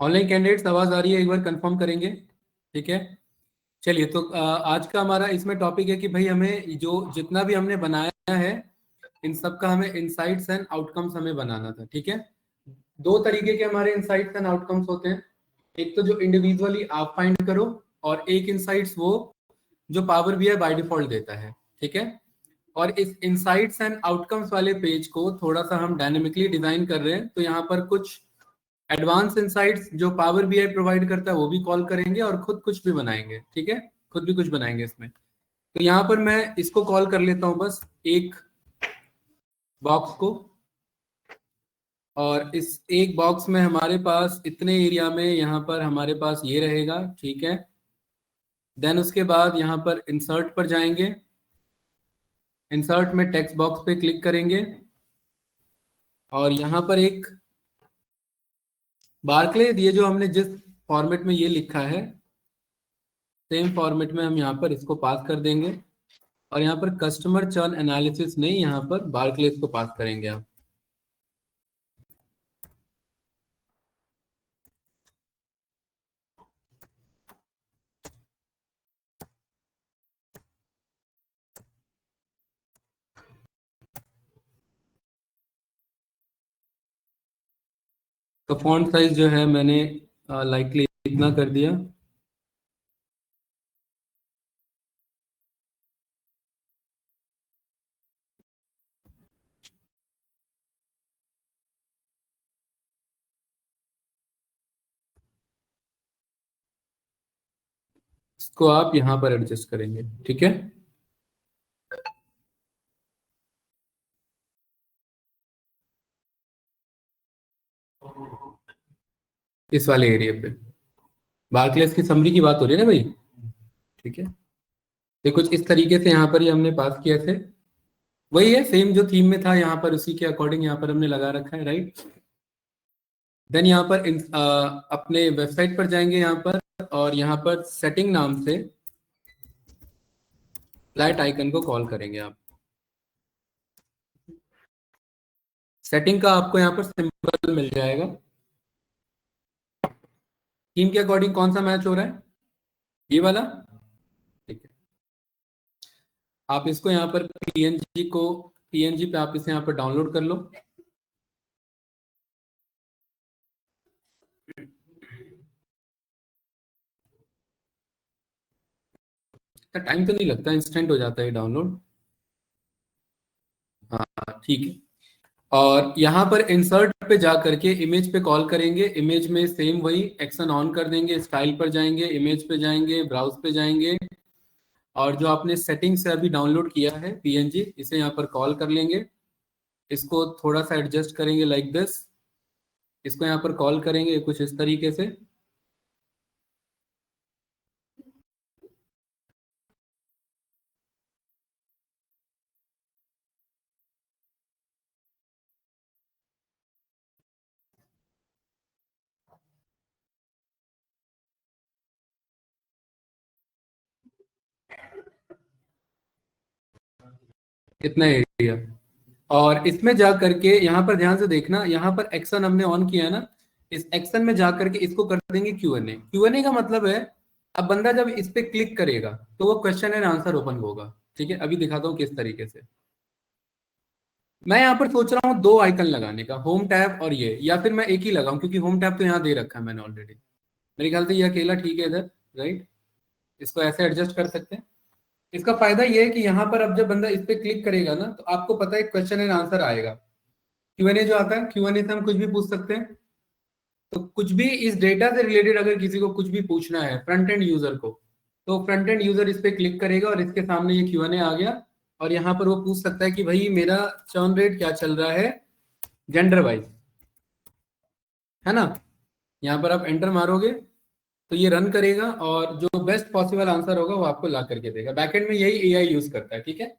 Online candidates आवाज आ रही है, एक बार कंफर्म करेंगे। ठीक है, चलिए। तो आज का हमारा इसमें टॉपिक है कि भाई हमें जो जितना भी हमने बनाया है इन सब का हमें इनसाइट्स एंड आउटकम्स हमें बनाना था। ठीक है, दो तरीके के हमारे इनसाइट्स एंड आउटकम्स होते हैं। एक तो जो इंडिविजुअली आप फाइंड करो, और एक इनसाइट्स वो जो पावर बीआई बाय डिफॉल्ट देता है। ठीक है, और इस इनसाइट्स एंड आउटकम्स वाले पेज को थोड़ा सा हम डायनेमिकली डिजाइन कर रहे हैं। तो यहाँ पर कुछ एडवांस इनसाइट्स जो पावर बीआई प्रोवाइड करता है वो भी कॉल करेंगे, और खुद कुछ भी बनाएंगे। ठीक है, खुद भी कुछ बनाएंगे इसमें। तो यहाँ पर मैं इसको कॉल कर लेता हूँ बस एक बॉक्स को, और इस एक बॉक्स में हमारे पास इतने एरिया में यहाँ पर हमारे पास ये रहेगा। ठीक है, देन उसके बाद यहाँ पर इंसर्ट पर जाएंगे, इंसर्ट में टेक्स्ट बॉक्स पे क्लिक करेंगे, और यहाँ पर एक बार्कले ये जो हमने जिस फॉर्मेट में ये लिखा है सेम फॉर्मेट में हम यहाँ पर इसको पास कर देंगे। और यहाँ पर कस्टमर चर्न एनालिसिस नहीं, यहाँ पर बार्कलेस को पास करेंगे आप। तो फॉन्ट साइज जो है मैंने लाइकली इतना कर दिया। इसको आप यहाँ पर एडजस्ट करेंगे। ठीक है, इस वाले एरिया पे बार्कलेस की समरी की बात हो रही है ना भाई। ठीक है, तो कुछ इस तरीके से यहाँ पर ही हमने पास किया थे। वही है, सेम जो थीम में था यहाँ पर उसी के अकॉर्डिंग यहाँ पर हमने लगा रखा है, राइट। देन यहाँ पर अपने वेबसाइट पर जाएंगे यहाँ पर, और यहाँ पर सेटिंग नाम से लाइट आइकन को कॉल करेंगे आप। सेटिंग का आपको यहाँ पर सिंबल मिल जाएगा। थीम के अकॉर्डिंग कौन सा मैच हो रहा है, ये वाला। ठीक है, आप इसको यहाँ पर पीएनजी पे आप इसे यहाँ पर डाउनलोड कर लो। टाइम तो नहीं लगता, इंस्टेंट हो जाता है डाउनलोड। हाँ ठीक है, और यहाँ पर इंसर्ट पे जा करके इमेज पे कॉल करेंगे। इमेज में सेम वही एक्शन ऑन कर देंगे, स्टाइल पर जाएंगे, इमेज पे जाएंगे, ब्राउज पे जाएंगे, और जो आपने सेटिंग से अभी डाउनलोड किया है पीएनजी इसे यहाँ पर कॉल कर लेंगे। इसको थोड़ा सा एडजस्ट करेंगे लाइक दिस, इसको यहाँ पर कॉल करेंगे कुछ इस तरीके से। इतना एरिया, और इसमें जा करके यहाँ पर ध्यान से देखना, यहाँ पर एक्शन हमने ऑन किया है ना, इस एक्शन में जा करके इसको कर देंगे क्यूएनए। क्यूएनए का मतलब है अब बंदा जब इस पे क्लिक करेगा तो वो क्वेश्चन एंड आंसर ओपन होगा। ठीक है, अभी दिखाता हूँ किस तरीके से। मैं यहाँ पर सोच रहा हूँ दो आइकन लगाने का, होम टैब और ये, या फिर मैं एक ही लगाऊं, क्योंकि होम टैब तो यहाँ दे रखा है मैंने ऑलरेडी। मेरे ख्याल से ये अकेला ठीक है इधर, राइट। इसको ऐसे एडजस्ट कर सकते हैं। इसका फायदा ये है कि यहाँ पर अब जब बंदा इस पे क्लिक करेगा ना तो आपको पता है क्वेश्चन एंड आंसर आएगा। क्यूएनए जो आता है, क्यूएनए से हम कुछ भी पूछ सकते हैं। तो कुछ भी इस डेटा से रिलेटेड अगर किसी को कुछ भी पूछना है फ्रंट एंड यूजर को, तो फ्रंट एंड यूजर इस पे क्लिक करेगा और इसके सामने ये क्यूएनए आ गया, और यहाँ पर वो पूछ सकता है कि भाई मेरा चर्न रेट क्या चल रहा है जेंडर वाइज, है ना। यहाँ पर आप एंटर मारोगे तो ये रन करेगा, और जो बेस्ट पॉसिबल आंसर होगा वो आपको ला करके देगा। बैकएंड में यही एआई यूज करता है। ठीक है,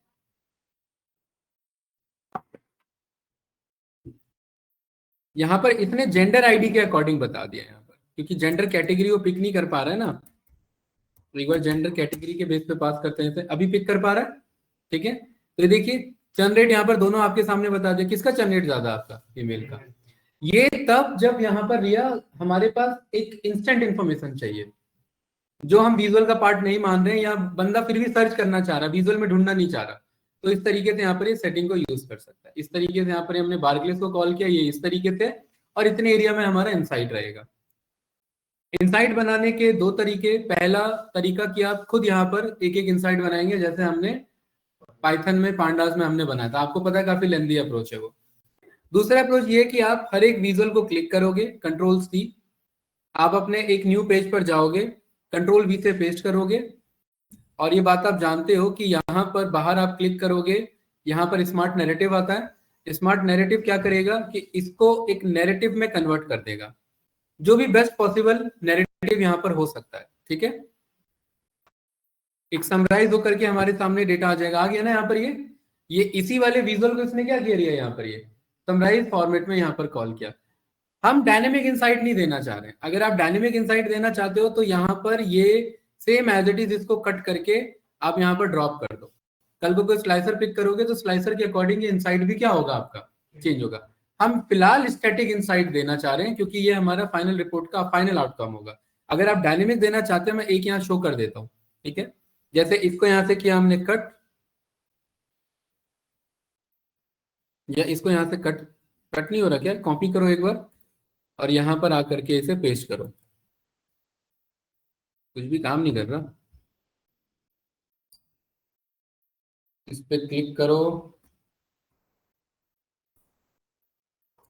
यहाँ पर इसने जेंडर आईडी के अकॉर्डिंग बता दिया यहाँ पर, क्योंकि जेंडर कैटेगरी वो पिक नहीं कर पा रहा है ना। तो एक बार जेंडर कैटेगरी के बेस पे पास करते हैं इसे, अभी पिक कर पा रहा है। ठीक है, तो ये देखिए चर्न रेट यहाँ पर दोनों आपके सामने बता दिया, किसका चर्न रेट ज्यादा है, आपका फीमेल का। ये तब जब यहाँ पर रिया हमारे पास एक इंस्टेंट इंफॉर्मेशन चाहिए, जो हम विजुअल का पार्ट नहीं मान रहे हैं, या बंदा फिर भी सर्च करना चाह रहा है, विजुअल में ढूंढना नहीं चाह रहा, तो इस तरीके से यहाँ पर ये सेटिंग को यूज कर सकता है। इस तरीके से यहाँ पर हमने बार्कलेस को कॉल किया, ये इस तरीके से, और इतने एरिया में हमारा इनसाइट रहेगा। इनसाइट बनाने के दो तरीके, पहला तरीका कि आप खुद यहाँ पर एक एक इनसाइट बनाएंगे, जैसे हमने पाइथन में पांडास में हमने बनाया था, आपको पता है काफी लेंदी अप्रोच है वो। दूसरा अप्रोच ये है कि आप हर एक विजुअल को क्लिक करोगे, कंट्रोल सी, आप अपने एक न्यू पेज पर जाओगे, कंट्रोल वी से पेस्ट करोगे, और ये बात आप जानते हो कि यहाँ पर बाहर आप क्लिक करोगे, यहाँ पर स्मार्ट नैरेटिव आता है। स्मार्ट नैरेटिव क्या करेगा कि इसको एक नैरेटिव में कन्वर्ट कर देगा, जो भी बेस्ट पॉसिबल नैरेटिव यहाँ पर हो सकता है, ठीक है। एक समराइज होकर के हमारे सामने डेटा आ जाएगा, आ गया ना यहाँ पर ये इसी वाले विजुअल को इसने क्या किया है, यहाँ पर ये समराइज फॉर्मेट में यहाँ पर कॉल किया। हम डायनेमिक इंसाइट नहीं देना चाह रहे हैं। अगर आप डायनेमिक इंसाइट देना चाहते हो तो यहाँ पर ये सेम एज इट इज इसको कट करके आप यहाँ पर ड्रॉप कर दो। कल को कोई स्लाइसर पिक करोगे तो स्लाइसर के अकॉर्डिंग इंसाइट भी क्या होगा, आपका चेंज होगा। हम फिलहाल स्टैटिक इंसाइट देना चाह रहे हैं, क्योंकि ये हमारा फाइनल रिपोर्ट का फाइनल आउटकम होगा। अगर आप डायनेमिक देना चाहते हैं, मैं एक यहाँ शो कर देता हूँ, ठीक है। जैसे इसको यहाँ से किया हमने कट, या इसको यहाँ से कट, कट नहीं हो रहा क्या, कॉपी करो एक बार और यहाँ पर आकर के इसे पेस्ट करो, कुछ भी काम नहीं कर रहा। इस पे क्लिक करो,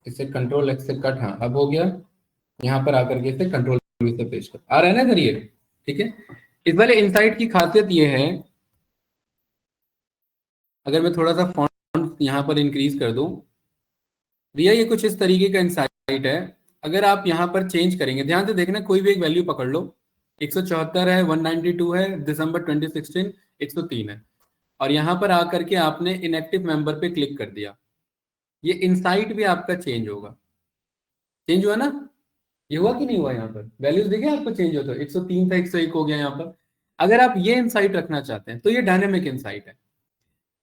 इसे कंट्रोल एक्स से कट, हाँ अब हो गया। यहाँ पर आकर के इसे कंट्रोल वी से पेस्ट कर, आ रहा है ना इधर ये, ठीक है। इस वाले इनसाइट की खासियत ये है, अगर मैं थोड़ा सा फॉन्ट यहाँ पर इंक्रीज कर दूं, रिया ये कुछ इस तरीके का इंसाइट है। अगर आप यहाँ पर चेंज करेंगे, ध्यान से देखना, कोई भी एक वैल्यू पकड़ लो, 174 है, 192 है, दिसंबर 2016, 103 है, और यहाँ पर आकर के आपने इनएक्टिव मेंबर पे क्लिक कर दिया, ये इंसाइट भी आपका चेंज होगा। चेंज हुआ ना, ये हुआ कि नहीं हुआ, यहाँ पर वैल्यूज देखे आपको चेंज होता है, 103 था 101 हो गया यहाँ पर। अगर आप ये इंसाइट रखना चाहते हैं तो ये डायनेमिक इंसाइट है,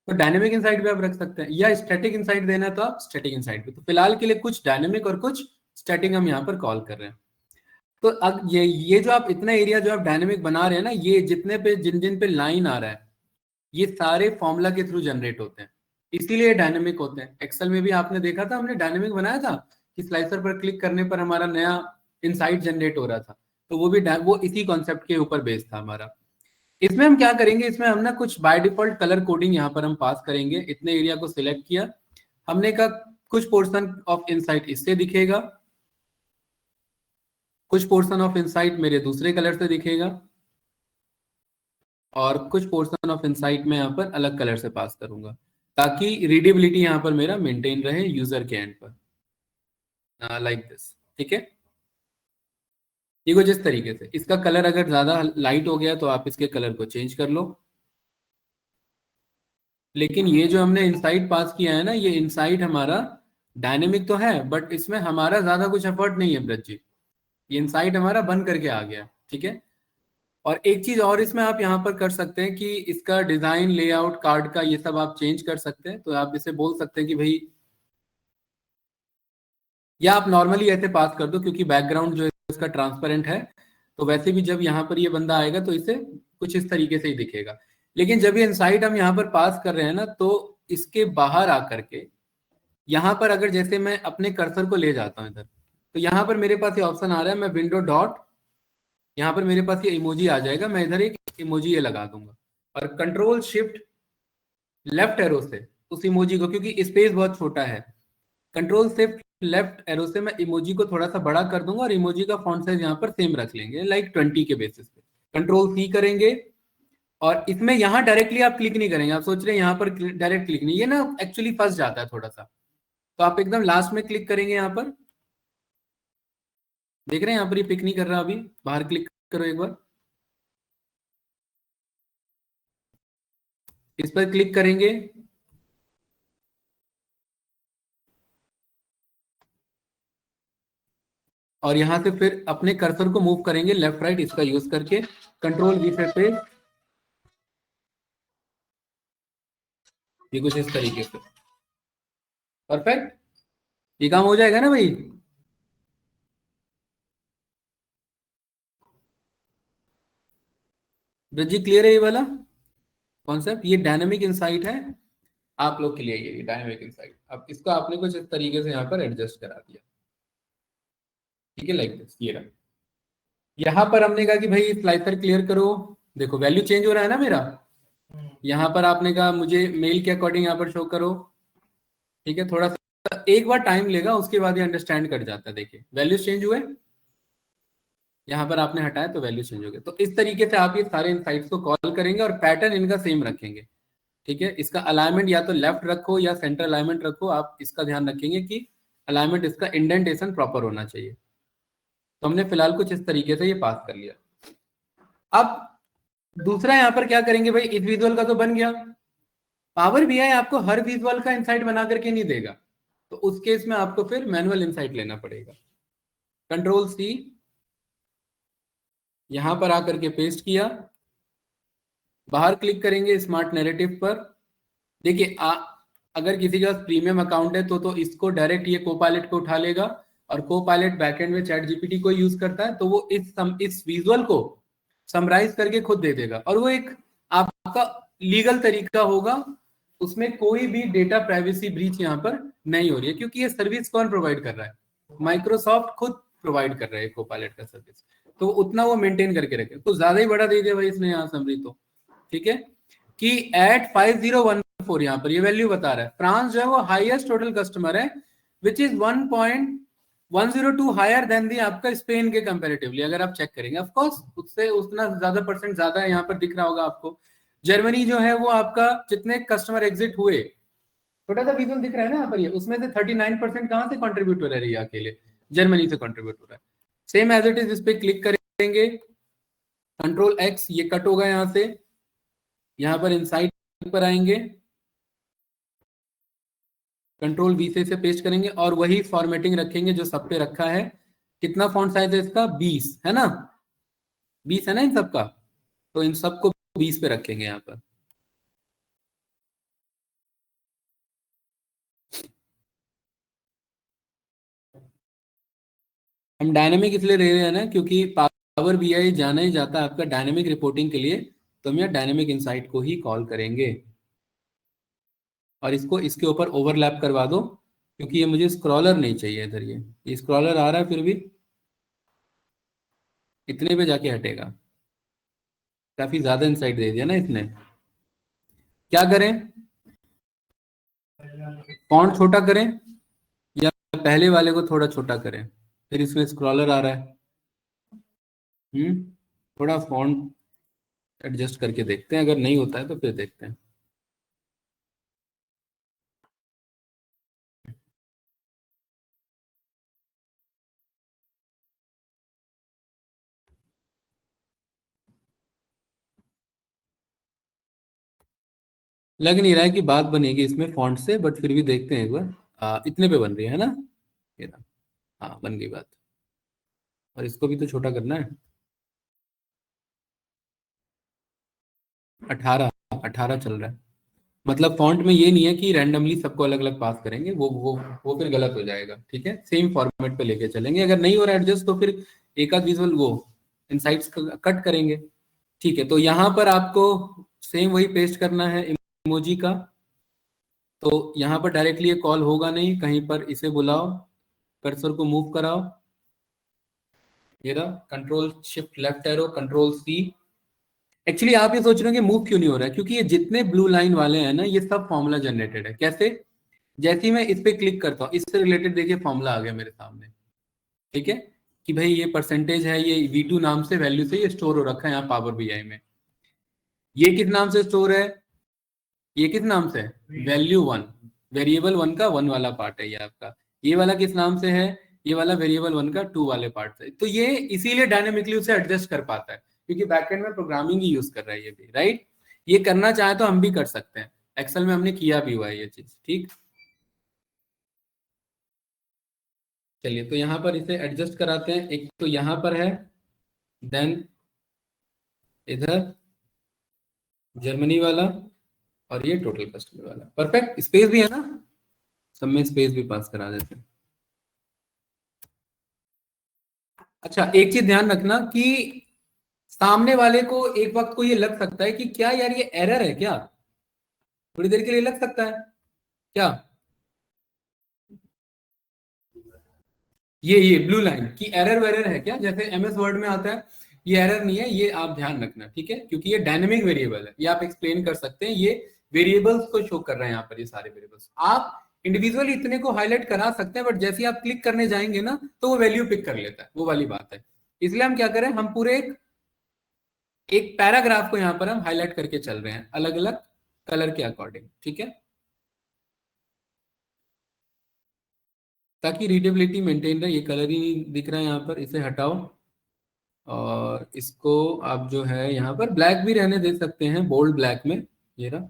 तो डायनेमिक इंसाइट भी आप रख सकते हैं, या स्टैटिक इंसाइट देना है तो आप स्टैटिक इंसाइट भी। तो फिलहाल के लिए कुछ डायनेमिक और कुछ स्टैटिक हम यहाँ पर कॉल कर रहे हैं। तो अब ये जो आप इतना एरिया जो आप डायनेमिक बना रहे हैं ना, ये जितने पे जिन जिन पे लाइन आ रहा है, ये सारे फॉर्मूला के थ्रू जनरेट होते हैं, इसीलिए डायनेमिक होते हैं। एक्सेल में भी आपने देखा था, हमने डायनेमिक बनाया था कि स्लाइसर पर क्लिक करने पर हमारा नया इनसाइट जनरेट हो रहा था, तो वो भी वो इसी कॉन्सेप्ट के ऊपर बेस्ड था हमारा। इसमें हम क्या करेंगे, इसमें हम ना कुछ बाय डिफॉल्ट कलर कोडिंग यहाँ पर हम पास करेंगे। इतने एरिया को सिलेक्ट किया हमने, का कुछ पोर्शन ऑफ इनसाइट इससे दिखेगा, कुछ पोर्शन ऑफ इनसाइट मेरे दूसरे कलर से दिखेगा, और कुछ पोर्शन ऑफ इनसाइट में यहाँ पर अलग कलर से पास करूंगा, ताकि रीडेबिलिटी यहाँ पर मेरा मेंटेन रहे यूजर के एंड पर, लाइक दिस, ठीक है। ये कुछ इस तरीके से, इसका कलर अगर ज्यादा लाइट हो गया तो आप इसके कलर को चेंज कर लो। लेकिन ये जो हमने इनसाइट पास किया है ना, ये इनसाइट हमारा डायनेमिक तो है, बट इसमें हमारा ज्यादा कुछ एफर्ट नहीं है ब्रज जी, ये इनसाइट हमारा बन करके आ गया, ठीक है। और एक चीज और इसमें आप यहाँ पर कर सकते हैं कि इसका डिजाइन, लेआउट, कार्ड का ये सब आप चेंज कर सकते हैं। तो आप इसे बोल सकते हैं कि भाई, या आप नॉर्मली ऐसे पास कर दो, क्योंकि बैकग्राउंड जो है इसका ट्रांसपेरेंट है, तो वैसे भी जब यहाँ पर ये बंदा आएगा तो इसे कुछ इस तरीके से ही दिखेगा। लेकिन जब ये इनसाइट हम यहाँ पर पास कर रहे हैं ना, तो इसके बाहर आकर के यहाँ पर अगर जैसे मैं अपने कर्सर को ले जाता हूँ इधर, तो यहाँ पर मेरे पास ये ऑप्शन आ रहा है, मैं विंडो डॉट, यहाँ पर मेरे पास ये इमोजी आ जाएगा, मैं इधर एक इमोजी ये लगा दूंगा, और कंट्रोल शिफ्ट लेफ्ट एरो से उस इमोजी को, क्योंकि स्पेस बहुत छोटा है, कंट्रोल शिफ्ट लेफ्ट एरो से मैं इमोजी को थोड़ा सा बड़ा कर दूंगा, और इमोजी का फॉन्ट साइज यहाँ पर सेम रख लेंगे, लाइक 20 के बेसिस पे। कंट्रोल सी करेंगे, और इसमें यहाँ डायरेक्टली आप क्लिक नहीं करेंगे। आप सोच रहे हैं यहाँ पर डायरेक्ट क्लिक नहीं, ये ना एक्चुअली फंस जाता है थोड़ा सा, तो आप एकदम लास्ट में क्लिक करेंगे। यहाँ पर देख रहे हैं, यहाँ पर ये पिक नहीं कर रहा, अभी बाहर क्लिक करो एक बार, इस पर क्लिक करेंगे, और यहां से फिर अपने कर्सर को मूव करेंगे लेफ्ट राइट, इसका यूज करके कंट्रोल वी से, ये कुछ इस तरीके से, परफेक्ट, ये काम हो जाएगा ना भाई। ब्रजी क्लियर है ये वाला कॉन्सेप्ट? ये डायनेमिक इनसाइट है आप लोग के लिए, ये डायनेमिक इनसाइट। अब इसको आपने कुछ इस तरीके से यहाँ पर एडजस्ट करा दिया, ठीक है, लाइक दिस, ये रहा। यहाँ पर हमने कहा कि भाई स्लाइसर क्लियर करो, देखो वैल्यू चेंज हो रहा है ना मेरा। यहाँ पर आपने कहा मुझे मेल के अकॉर्डिंग यहाँ पर शो करो, ठीक है, थोड़ा सा एक बार टाइम लेगा, उसके बाद ये अंडरस्टैंड कर जाता है। देखिए वैल्यूज चेंज हुए, यहाँ पर आपने हटाया तो वैल्यू चेंज हो गए। तो इस तरीके से आप ये सारे इनसाइट्स को कॉल करेंगे और पैटर्न इनका सेम रखेंगे, ठीक है। इसका अलाइनमेंट या तो लेफ्ट रखो या सेंटर अलाइनमेंट रखो, आप इसका ध्यान रखेंगे कि अलाइनमेंट इसका इंडेंटेशन प्रॉपर होना चाहिए। तो हमने फिलहाल कुछ इस तरीके से ये पास कर लिया। अब दूसरा यहाँ पर क्या करेंगे भाई, इस विजुअल का तो बन गया। पावर बीआई आपको हर विजुअल का इंसाइट बना करके नहीं देगा, तो उस केस में आपको फिर मैनुअल इंसाइट लेना पड़ेगा। कंट्रोल सी, यहां पर आकर के पेस्ट किया, बाहर क्लिक करेंगे स्मार्ट नैरेटिव पर। देखिए अगर किसी के पास प्रीमियम अकाउंट है तो इसको डायरेक्ट ये कोपायलट को उठा लेगा, और कोपायलट बैकएंड में चैट जीपीटी को यूज करता है, तो वो इस विजुअल को समराइज करके खुद दे देगा, और वो एक आपका लीगल तरीका होगा, उसमें कोई भी डेटा प्राइवेसी ब्रीच यहाँ पर नहीं हो रही है, क्योंकि ये सर्विस कौन प्रोवाइड कर रहा है, माइक्रोसॉफ्ट खुद प्रोवाइड कर रहा है कोपायलट का सर्विस, तो उतना वो मेंटेन करके रखे। तो ज्यादा ही बड़ा दे दिया भाई इसने यहाँ समरी, तो ठीक है कि एट 5014 यहाँ पर ये वैल्यू बता रहा है, फ्रांस जो है वो हाईएस्ट टोटल कस्टमर है, विच इज 1.102 हायर देन दी आपका स्पेन के कंपैरेटिवली। अगर आप चेक करेंगे ऑफ कोर्स उससे उतना ज्यादा परसेंट ज्यादा है, यहाँ पर दिख रहा होगा आपको। जर्मनी जो है वो आपका जितने कस्टमर एग्जिट हुए, छोटा सा विजुअल दिख रहा है ना यहाँ पर, ये उसमें से 39% कहाँ से कंट्रीब्यूट हो रहा है, ये अकेले जर्मनी से कंट्रीब्यूट हो रहा है। सेम एज इट इज, इस पे क्लिक करेंगे, कंट्रोल एक्स, ये कट होगा यहाँ से, यहाँ पर इनसाइड पर आएंगे, कंट्रोल वी से इसे पेस्ट करेंगे और वही फॉर्मेटिंग रखेंगे जो सब पे रखा है। कितना फॉन्ट साइज है इसका, 20 है ना, 20 है ना इन सबका, तो इन सबको 20 पे रखेंगे यहाँ पर। हम डायनेमिक इसलिए ले रहे हैं ना, क्योंकि पावर बीआई जाना ही जाता है आपका डायनेमिक रिपोर्टिंग के लिए, तो हम यहाँ डायनेमिक इनसाइट को ही कॉल करेंगे। और इसको इसके ऊपर ओवरलैप करवा दो, क्योंकि ये मुझे स्क्रॉलर नहीं चाहिए इधर, ये स्क्रॉलर आ रहा है फिर भी इतने पे जाके हटेगा, काफी ज्यादा इनसाइट दे दिया ना इसने। क्या करें, फॉन्ट छोटा करें या पहले वाले को थोड़ा छोटा करें, फिर इसमें स्क्रॉलर आ रहा है। थोड़ा फॉन्ट एडजस्ट करके देखते हैं, अगर नहीं होता है तो फिर देखते हैं। लग नहीं रहा है कि बात बनेगी इसमें फॉन्ट से, बट फिर भी देखते हैं एक बार। इतने पे बन रही है ना, ये ना, हाँ बन गई बात। और इसको भी तो छोटा करना है, 18, 18 चल रहा है। मतलब फॉन्ट में ये नहीं है कि रैंडमली सबको अलग अलग पास करेंगे, वो फिर गलत हो जाएगा, ठीक है। सेम फॉर्मेट पे लेके चलेंगे, अगर नहीं हो रहा एडजस्ट तो फिर एक आध विजुअल वो इनसाइट्स कट करेंगे, ठीक है। तो यहाँ पर आपको सेम वही पेस्ट करना है इमोजी का, तो यहाँ पर डायरेक्टली ये कॉल होगा नहीं, कहीं पर इसे बुलाओ, कर्सर को मूव कराओ, ये रहा, control shift left arrow control C. Actually आप ये सोच रहे हो कि मूव क्यों नहीं हो रहा है, क्योंकि ये जितने ब्लू लाइन वाले हैं ना, ये सब फॉर्मूला जनरेटेड है। कैसे, जैसे ही मैं इस पे क्लिक करता हूँ, इससे रिलेटेड देखिए फॉर्मूला आ गया मेरे सामने, ठीक है, कि भाई ये परसेंटेज है, ये V2 नाम से वैल्यू से ये स्टोर हो रखा है यहाँ पावर बीआई में। ये किस नाम से स्टोर है, ये किस नाम से, वैल्यू वन, वेरिएबल वन का वन वाला पार्ट है ये आपका। ये वाला किस नाम से है, ये वाला वेरिएबल वन का टू वाले पार्ट से। तो ये इसीलिए डायनेमिकली उसे एडजस्ट कर पाता है, क्योंकि बैकएंड में प्रोग्रामिंग ही यूज कर रहा है ये भी, राइट। ये करना चाहे तो हम भी कर सकते हैं, एक्सेल में हमने किया भी हुआ है ये चीज, ठीक। चलिए तो यहाँ पर इसे एडजस्ट कराते हैं, एक तो यहाँ पर है, देन इधर जर्मनी वाला, और ये टोटल कस्टमर वाला। परफेक्ट, स्पेस भी है ना, सब में स्पेस भी पास करा देते हैं। अच्छा एक चीज ध्यान रखना कि सामने वाले को एक वक्त को ये लग सकता है कि क्या यार ये एरर है क्या, थोड़ी देर के लिए लग सकता है क्या, ये ब्लू लाइन की एरर वेरर है क्या, जैसे एमएस वर्ड में आता है, ये एरर नहीं है, ये आप ध्यान रखना, ठीक है, क्योंकि ये डायनेमिक वेरिएबल है, ये आप एक्सप्लेन कर सकते हैं, ये वेरिएबल्स को शो कर रहे हैं यहाँ पर, ये सारे वेरिएबल्स आप इंडिविजुअली इतने को हाईलाइट करा सकते हैं, बट जैसे ही आप क्लिक करने जाएंगे ना तो वो वैल्यू पिक कर लेता है, वो वाली बात है। इसलिए हम क्या करें, हम पूरे एक पैराग्राफ को यहाँ पर हम हाईलाइट करके चल रहे हैं अलग अलग कलर के अकॉर्डिंग, ठीक है, ताकि रीडेबिलिटी मेंटेन रहे। ये कलर ही नहीं दिख रहा है यहाँ पर, इसे हटाओ और इसको आप जो है यहाँ पर ब्लैक भी रहने दे सकते हैं, बोल्ड ब्लैक में, ये रहा,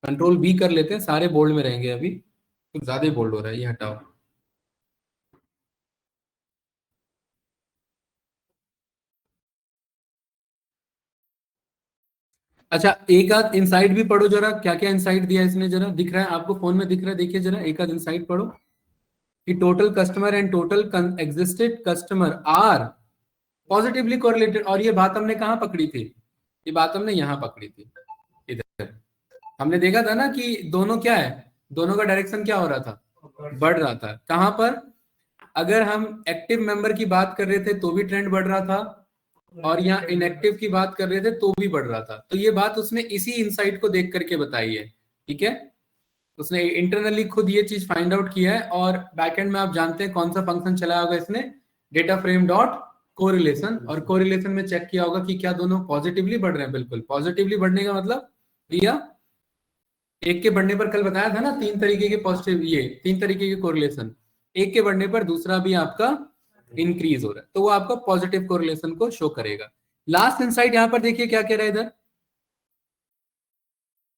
कंट्रोल बी कर लेते हैं, सारे बोल्ड में रहेंगे, अभी कुछ ज्यादा ही बोल्ड हो रहा है, ये हटाओ। अच्छा एक आध इनसाइट भी पढ़ो जरा, क्या क्या इनसाइट दिया इसने, जरा दिख रहा है आपको, फोन में दिख रहा है, देखिए जरा एक आध इनसाइट पढ़ो कि total customer and total existed customer are positively correlated. और ये बात हमने कहाँ पकड़ी थी, ये बात हमने यहाँ पकड़ी थी, इधर हमने देखा था ना कि दोनों क्या है, दोनों का डायरेक्शन क्या हो रहा था, बढ़ रहा था। कहां पर, अगर हम एक्टिव मेंबर की बात कर रहे थे तो भी ट्रेंड बढ़ रहा था, और यहाँ इनएक्टिव की बात कर रहे थे तो भी बढ़ रहा था। तो ये बात उसने इसी इंसाइट को देख करके बताई है, ठीक है, उसने इंटरनली खुद ये चीज फाइंड आउट किया है, और बैकएंड में आप जानते हैं कौन सा फंक्शन चलाया होगा इसने, डेटा फ्रेम डॉट कोरिलेशन, और कोरिलेशन में चेक किया होगा कि क्या दोनों पॉजिटिवली बढ़ रहे हैं। बिल्कुल पॉजिटिवली बढ़ने का मतलब भैया, एक के बढ़ने पर कल बताया था ना तीन तरीके के पॉजिटिव, ये तीन तरीके के कोरिलेशन, एक के बढ़ने पर दूसरा भी आपका इंक्रीज हो रहा है, तो वो आपका पॉजिटिव कोरिलेशन को शो करेगा। लास्ट इनसाइट यहां पर देखिए क्या कह रहा है इधर,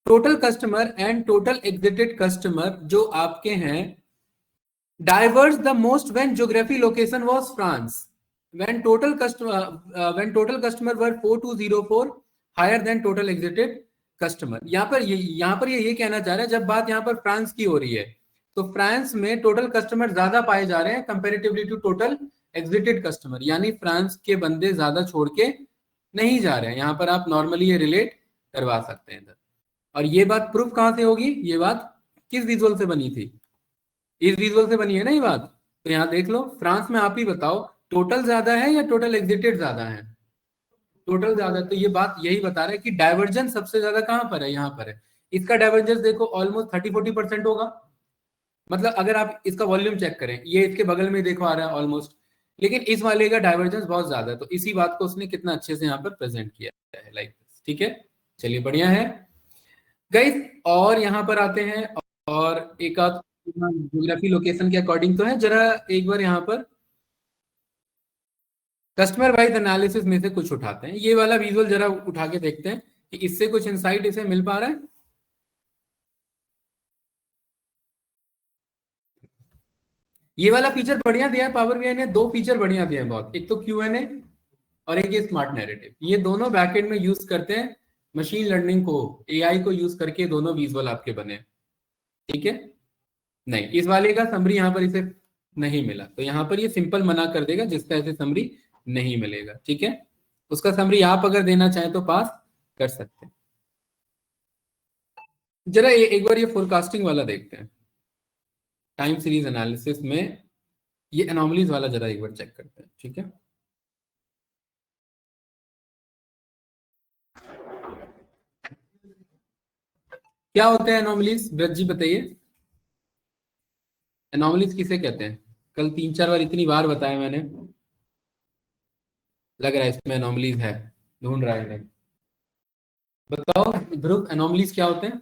total customer and total exited customer जो आपके हैं diverse the most when geography location was France, when total customer were 4204 higher than total exited customer. यहाँ पर ये कहना चाह रहा है, जब बात यहाँ पर फ्रांस की हो रही है तो फ्रांस में टोटल कस्टमर ज्यादा पाए जा रहे हैं comparatively to total exited customer, यानी फ्रांस के बंदे ज्यादा छोड़ के नहीं जा रहे हैं। यहाँ पर आप नॉर्मली ये रिलेट करवा सकते हैं इधर। और ये बात प्रूफ कहां से होगी, ये बात किस विजुअल से बनी थी, इस विजुअल से बनी है ना ये बात। तो यहाँ देख लो, फ्रांस में आप ही बताओ टोटल ज्यादा है या टोटल एग्जिटेड ज्यादा है, टोटल ज्यादा। तो ये बात यही बता रहा है कि डाइवर्जेंस सबसे ज्यादा कहां पर है, यहाँ पर है। इसका डाइवर्जेंस देखो ऑलमोस्ट 30-40% होगा, मतलब अगर आप इसका वॉल्यूम चेक करें, ये इसके बगल में देखो आ रहा है ऑलमोस्ट, लेकिन इस वाले का डाइवर्जेंस बहुत ज्यादा है। तो इसी बात को उसने कितना अच्छे से यहाँ पर प्रेजेंट किया है, लाइक ठीक है, चलिए बढ़िया है गाइस। और यहाँ पर आते हैं, और एक आध ज्योग्राफी लोकेशन के अकॉर्डिंग तो है, जरा एक बार यहाँ पर कस्टमर वाइज एनालिसिस में से कुछ उठाते हैं, ये वाला विजुअल जरा उठा के देखते हैं कि इससे कुछ इंसाइट इसे मिल पा रहा है। ये वाला फीचर बढ़िया दिया है पावर बीआई ने, दो फीचर बढ़िया दिया है बहुत, एक तो क्यूएनए और एक ये स्मार्ट नैरेटिव, ये दोनों बैकएंड में यूज करते हैं मशीन लर्निंग को, एआई को यूज करके दोनों विजुअल आपके बने, ठीक है। नहीं, इस वाले का समरी यहाँ पर इसे नहीं मिला, तो यहाँ पर ये सिंपल मना कर देगा जिसका ऐसे समरी नहीं मिलेगा, ठीक है। उसका समरी आप अगर देना चाहें तो पास कर सकते हैं। जरा एक बार ये फोरकास्टिंग वाला देखते हैं, टाइम सीरीज एनालिसिस में ये एनॉमलीज वाला जरा एक बार चेक करते हैं, ठीक है। क्या होते हैं एनॉमलीज, ब्रज जी बताइए, एनॉमलीज किसे कहते हैं, कल 3-4 बार इतनी बार बताया मैंने, लग रहा है इसमें एनॉमलीज है, ढूंढ रहा है। बताओ ध्रुव, एनॉमलीज क्या होते हैं?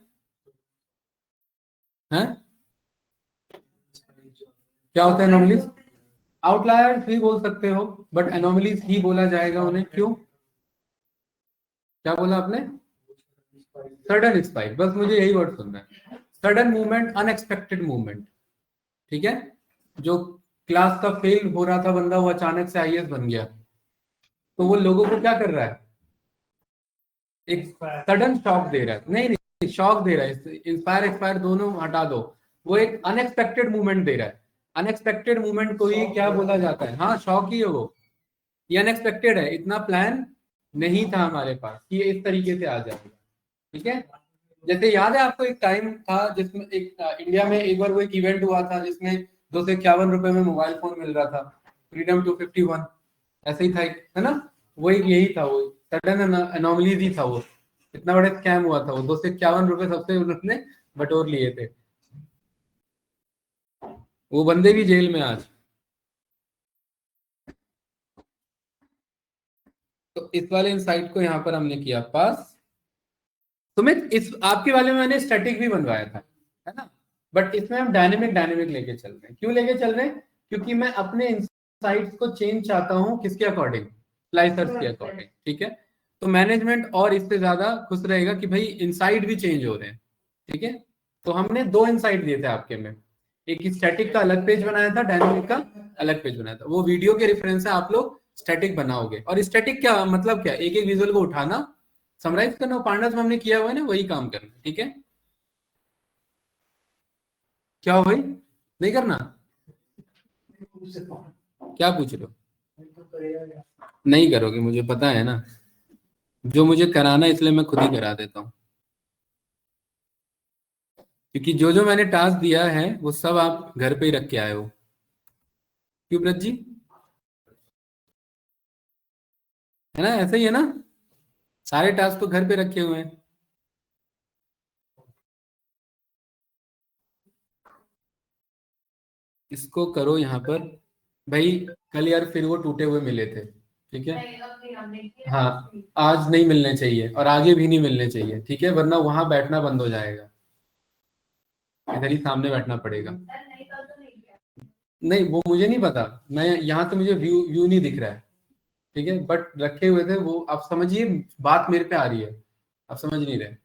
क्या होता है एनोमलीज? आउटलायर्स भी बोल सकते हो, बट एनोमलीज ही बोला जाएगा उन्हें, क्यों, क्या बोला आपने? सडन स्पाइक, बस मुझे यही वर्ड सुनना है, सडन मूवमेंट, अनएक्सपेक्टेड मूवमेंट, ठीक है। जो क्लास का फेल हो रहा था बंदा, वो अचानक से आईएएस बन गया, तो वो लोगों को क्या कर रहा है, एक सडन शॉक दे रहा है, नहीं नहीं शॉक दे रहा है, इंस्पायर एक्सपायर दोनों हटा दो, वो एक अनएक्सपेक्टेड मूवमेंट दे रहा है। अनएक्सपेक्टेड मूवमेंट को ही क्या बोला जाता है, हाँ शॉक ही है वो, ये अनएक्सपेक्टेड है, इतना प्लान नहीं था हमारे पास कि ये इस तरीके से आ जाएगा। ठीक है, जैसे याद है आपको एक टाइम था जिसमें एक इंडिया में एक बार वो एक इवेंट हुआ था जिसमें 251 रुपए में मोबाइल फोन मिल रहा था, फ्रीडम 251, ऐसे ही था है ना। वो एक यही था, वो सडन अनोमलीज ही था वो। इतना बड़ा स्कैम हुआ था वो, 251 रुपए सबसे उन्होंने बटोर लिए थे। वो बंदे भी जेल में आज। तो इस वाले इंसाइट को यहाँ पर हमने किया पास। सुमित, इस आपके वाले में मैंने स्टैटिक भी बनवाया था, है ना, बट इसमें हम डायनेमिक डायनेमिक लेके चल रहे हैं। क्यों लेके चल रहे हैं? क्योंकि मैं अपने इंसाइट्स को चेंज चाहता हूँ, किसके अकॉर्डिंग? स्लाइसर्स के अकॉर्डिंग। ठीक है, तो मैनेजमेंट और इससे ज्यादा खुश रहेगा कि भाई इंसाइट भी चेंज हो रहे हैं। ठीक है, तो हमने दो इंसाइट दिए थे आपके में, एक स्टैटिक का अलग पेज बनाया था, डायनेमिक का अलग पेज बनाया था। वो वीडियो के रेफरेंस से आप लोग स्टैटिक बनाओगे। और स्टैटिक क्या मतलब, क्या एक एक विजुअल को उठाना, समराइज करना, पांडास में हमने किया हुआ है ना, वही काम करना। ठीक है, क्या हो भाई, नहीं करना? क्या पूछ रहे हो? नहीं करोगे, मुझे पता है ना। जो मुझे कराना है इसलिए मैं खुद ही करा देता हूँ, क्योंकि जो जो मैंने टास्क दिया है वो सब आप घर पे ही रख के आए हो। क्यों ब्रत जी, है ना, ऐसा ही है ना, सारे टास्क तो घर पे रखे हुए हैं। इसको करो यहाँ पर भाई। कल यार फिर वो टूटे हुए मिले थे, ठीक है, हाँ, आज नहीं मिलने चाहिए और आगे भी नहीं मिलने चाहिए, ठीक है, वरना वहां बैठना बंद हो जाएगा, इधर ही सामने बैठना पड़ेगा। नहीं वो मुझे नहीं पता, मैं यहाँ से मुझे व्यू व्यू नहीं दिख रहा है। ठीक है, बट रखे हुए थे वो, आप समझिए, बात मेरे पे आ रही है, आप समझ नहीं रहे,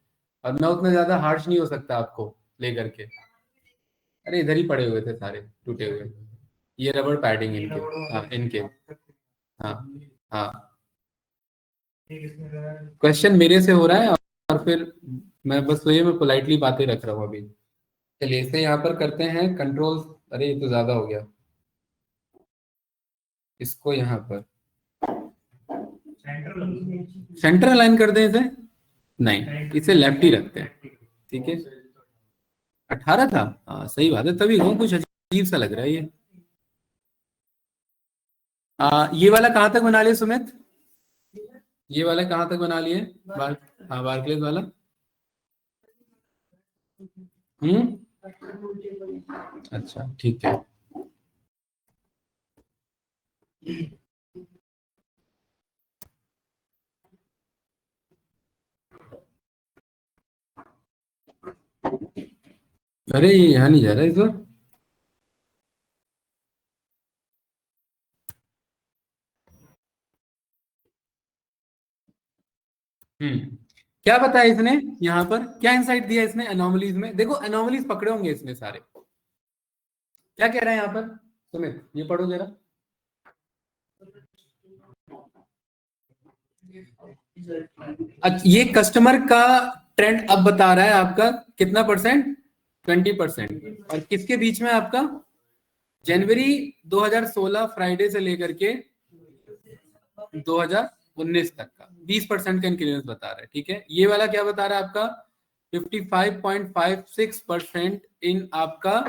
और मैं उतना ज्यादा हार्श नहीं हो सकता आपको लेकर के। अरे इधर ही पड़े हुए थे सारे टूटे हुए, ये रबड़ पैडिंग इनके, हाँ इनके, हाँ हाँ। क्वेश्चन मेरे से हो रहा है, और फिर मैं बस वही मैं पोलाइटली बातें रख रहा हूँ अभी। चलिए इसे यहाँ पर करते हैं कंट्रोल। अरे ये तो ज्यादा हो गया, इसको यहाँ पर सेंटर अलाइन कर दें इसे। नहीं, इसे लेफ्ट ही रखते हैं। ठीक है, 18 था, हाँ सही बात है, तभी वो कुछ अजीब सा लग रहा है ये। ये वाला कहाँ तक बना लिया सुमित? ये वाला कहाँ तक बना लिए? बार, हाँ बारक्लेज वाला। हम्म, अच्छा ठीक है। अरे ये यहाँ नहीं जा रहा इस बार। हम्म, क्या बताया इसने? यहाँ पर क्या इंसाइट दिया इसने एनोमलीज में? देखो एनोमलीज पकड़े होंगे इसने सारे। क्या कह रहा है यहाँ पर सुमित, ये पढ़ो जरा। अच्छा, ये कस्टमर का ट्रेंड अब बता रहा है आपका कितना परसेंट? 20%। और किसके बीच में आपका? जनवरी 2016 फ्राइडे से लेकर के 2019 तक का 20% का इंक्रीमेंस बता रहा है। ठीक है, ये वाला क्या बता रहा है आपका? 55.56% इन आपका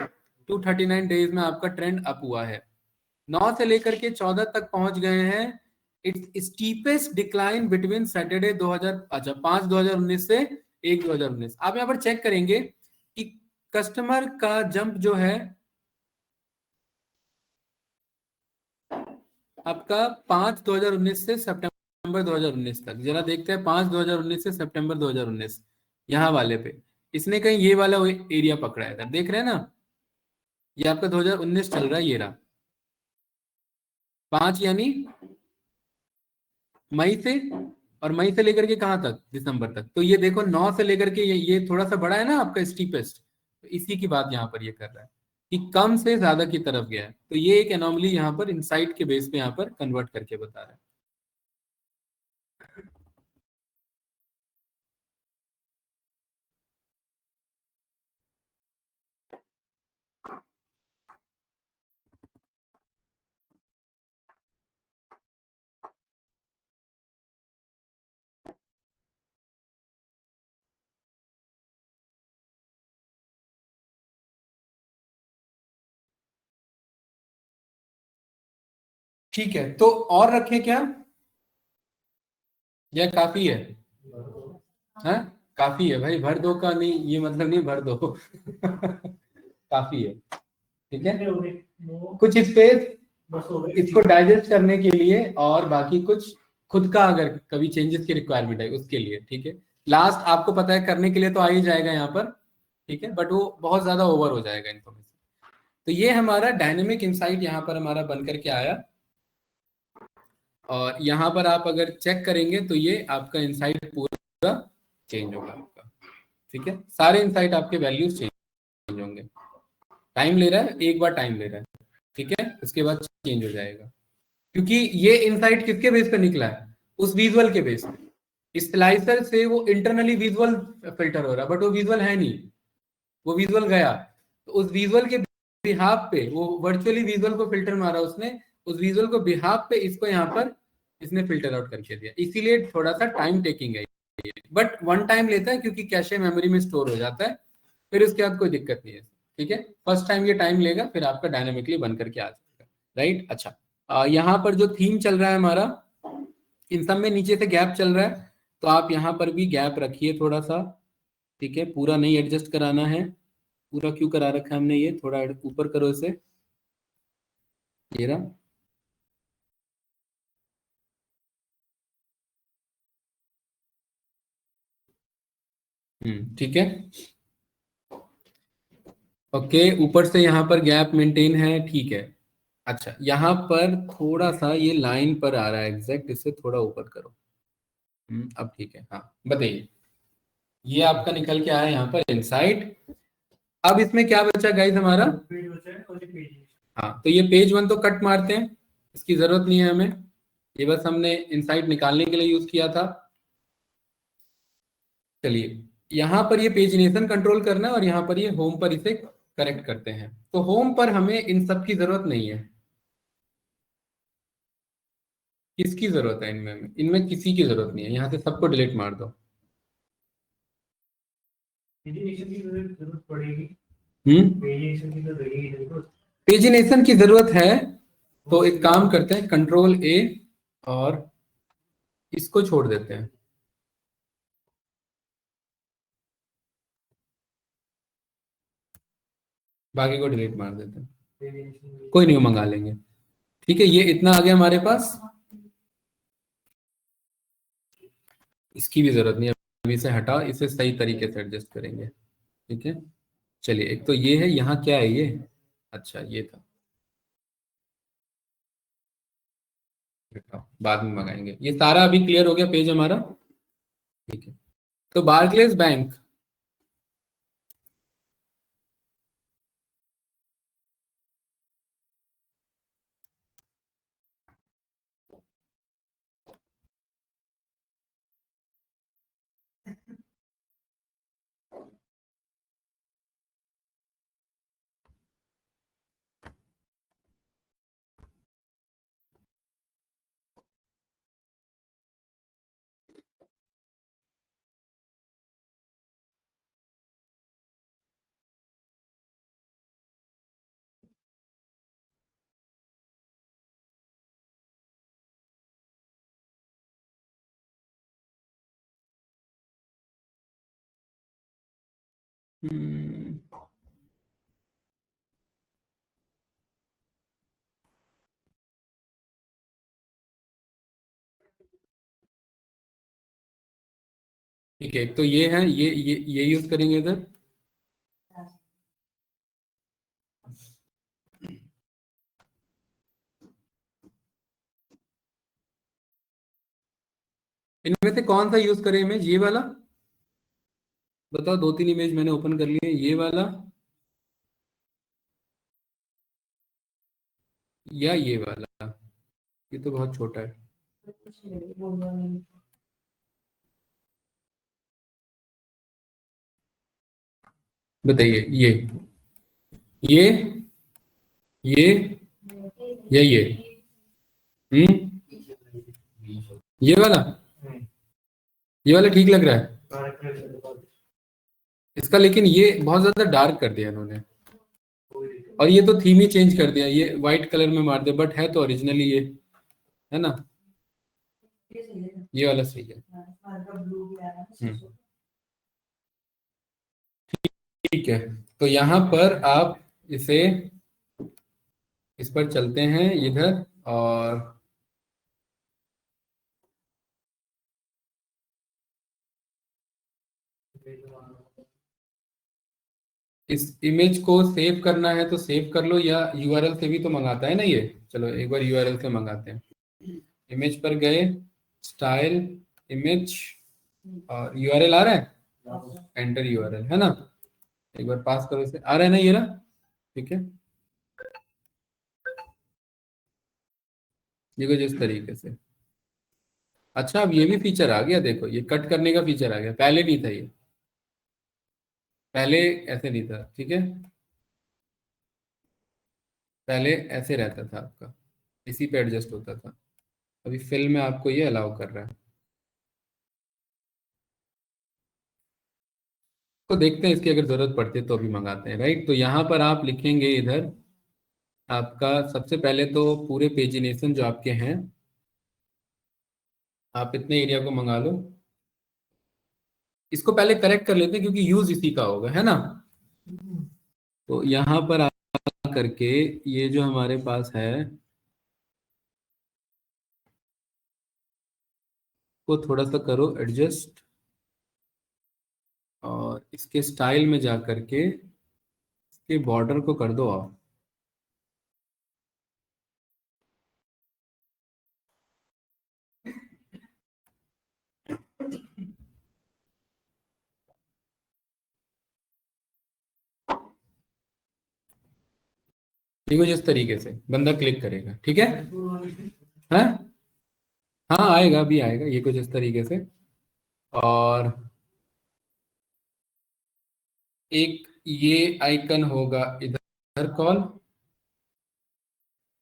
239 डेज में आपका ट्रेंड अप हुआ है। 9 से लेकर के 14 तक पहुंच गए हैं। It's steepest decline between Saturday 2000, अच्छा 5/2019 से 1/2019। आप यहाँ पर चेक करेंगे कि कस्टमर का जंप जो है आपका 5/2019 से सितंबर 2019 तक, जरा देखते हैं 5/2019 से सितंबर 2019, यहाँ वाले पे इसने कहीं ये वाला एरिया पकड़ा है, देख रहे हैं ना, ये आपका 2019 चल रहा है, ये रहा 5 यानी मई से, और मई से लेकर के कहाँ तक? दिसंबर तक। तो ये देखो 9 से लेकर के ये थोड़ा सा बड़ा है ना आपका स्टीपेस्ट, तो इसी की बात यहाँ पर ये कर रहा है कि कम से ज्यादा की तरफ गया है। तो ये एक एनोमली यहाँ पर इनसाइट के बेस पे यहाँ पर कन्वर्ट करके बता रहा है। ठीक है, तो और रखें क्या, या काफी है? हाँ, काफी है भाई, भर दो का नहीं ये मतलब नहीं, भर दो काफी है, ठीक है। कुछ स्पेस इसको डाइजेस्ट करने के लिए, और बाकी कुछ खुद का अगर कभी चेंजेस की रिक्वायरमेंट है उसके लिए, ठीक है। लास्ट आपको पता है करने के लिए तो आ ही जाएगा यहाँ पर, ठीक है, बट वो बहुत ज्यादा ओवर हो जाएगा इन्फॉर्मेशन। तो ये हमारा डायनेमिक इंसाइट यहाँ पर हमारा बन करके आया, और यहाँ पर आप अगर चेक करेंगे तो ये आपका इंसाइट पूरा चेंज होगा आपका, ठीक है। सारे इंसाइट आपके वैल्यूज चेंज होंगे, टाइम ले रहा है, एक बार टाइम ले रहा है, ठीक है, उसके बाद चेंज हो जाएगा। क्योंकि ये इनसाइट किसके बेस पे निकला है, उस विजुअल के बेस पे। स्लाइसर से वो इंटरनली विजुअल फिल्टर हो रहा है, बट वो विजुअल है नहीं, वो विजुअल गया, तो उस विजुअल के बिहाफ पे वो वर्चुअली विजुअल को फिल्टर मारा उसने, उस विजुअल को बिहाफ पे इसको यहाँ पर इसने फिल्टर आउट करके दिया, इसीलिए थोड़ा सा टाइम टेकिंग है, बट वन टाइम लेता है क्योंकि कैशे मेमोरी में स्टोर हो जाता है, फिर उसके बाद कोई दिक्कत नहीं है, ठीक है। फर्स्ट टाइम ये टाइम लेगा, फिर आपका डायनामिकली बन करके आ जाएगा, राइट। अच्छा, यहाँ पर जो थीम चल रहा है हमारा, इन सब में नीचे से गैप चल रहा है, तो आप यहाँ पर भी गैप रखिए थोड़ा सा, ठीक है। पूरा नहीं एडजस्ट कराना है, पूरा क्यों करा रखा है हमने, ये थोड़ा ऊपर करो इसे, ये रहा। ठीक है, ओके, ऊपर से यहाँ पर गैप मेंटेन है, ठीक है। अच्छा, यहाँ पर थोड़ा सा ये लाइन पर आ रहा है एग्जैक्ट, इसे थोड़ा ऊपर करो। अब ठीक है, हाँ बताइए। ये आपका निकल के आया यहाँ पर इनसाइट। अब इसमें क्या बचा गाइस हमारा, हाँ, तो ये पेज वन तो कट मारते हैं, इसकी जरूरत नहीं है हमें, ये बस हमने इनसाइट निकालने के लिए यूज किया था। चलिए, यहाँ पर ये पेजिनेशन कंट्रोल करना है, और यहाँ पर ये होम पर इसे करेक्ट करते हैं। तो होम पर हमें इन सब की जरूरत नहीं है, किसकी जरूरत है इनमें, इनमें किसी की जरूरत नहीं है, यहाँ से सबको डिलीट मार दो। पेजिनेशन की जरूरत है, तो एक काम करते हैं, कंट्रोल ए, और इसको छोड़ देते हैं, बाकी को डिलीट मार देते हैं, कोई नहीं, मंगा लेंगे, ठीक है। ये इतना आ गया हमारे पास, इसकी भी जरूरत नहीं है, अभी इसे हटा, इसे सही तरीके से एडजस्ट करेंगे, ठीक है। चलिए, एक तो ये है, यहाँ क्या है ये, अच्छा ये था, बाद में मंगाएंगे। ये सारा अभी क्लियर हो गया पेज हमारा, ठीक है। तो बार्कलेज बैंक, ठीक है, एक तो ये है, ये यूज करेंगे इधर। इनमें से कौन सा यूज करें इमेज, ये वाला बताओ, दो तीन इमेज मैंने ओपन कर लिए, ये वाला या ये वाला, ये तो बहुत छोटा है, बताइए। ये ये या हम्म ये वाला, ये वाला ठीक लग रहा है इसका, लेकिन ये बहुत ज्यादा डार्क कर दिया इन्होंने, और ये तो थीम ही चेंज कर दिया, ये व्हाइट कलर में मार दिया, बट है तो ओरिजिनली ये है ना? ये वाला सही है। ठीक है, तो यहाँ पर आप इसे, इस पर चलते हैं इधर, और इस इमेज को सेव करना है तो सेव कर लो, या यूआरएल से भी तो मंगाता है ना ये। चलो एक बार यूआरएल से मंगाते हैं। इमेज पर गए, स्टाइल, इमेज, और यूआरएल आ रहा है, एंटर यूआरएल, है ना? एक बार पास करो इसे, आ रहा है ना ये रहा। ठीक है, ये कुछ इस तरीके से। अच्छा, अब ये भी फीचर आ गया, देखो ये कट करने का फीचर आ गया, पहले नहीं था ये, पहले ऐसे नहीं था। ठीक है, पहले ऐसे रहता था आपका, इसी पे एडजस्ट होता था। अभी फिल में आपको ये अलाउ कर रहा है। तो देखते हैं, इसकी अगर जरूरत पड़ती है तो अभी मंगाते हैं, राइट? तो यहाँ पर आप लिखेंगे इधर, आपका सबसे पहले तो पूरे पेजिनेशन जो आपके हैं, आप इतने एरिया को मंगा लो। इसको पहले करेक्ट कर लेते हैं क्योंकि यूज इसी का होगा, है ना? तो यहाँ पर आ करके ये जो हमारे पास है, को थोड़ा सा करो एडजस्ट, और इसके स्टाइल में जा करके इसके बॉर्डर को कर दो आप। देखो जिस तरीके से बंदा क्लिक करेगा, ठीक है? हाँ, हाँ आएगा, भी आएगा ये कुछ इस तरीके से। और एक ये आइकन होगा इधर, कॉल,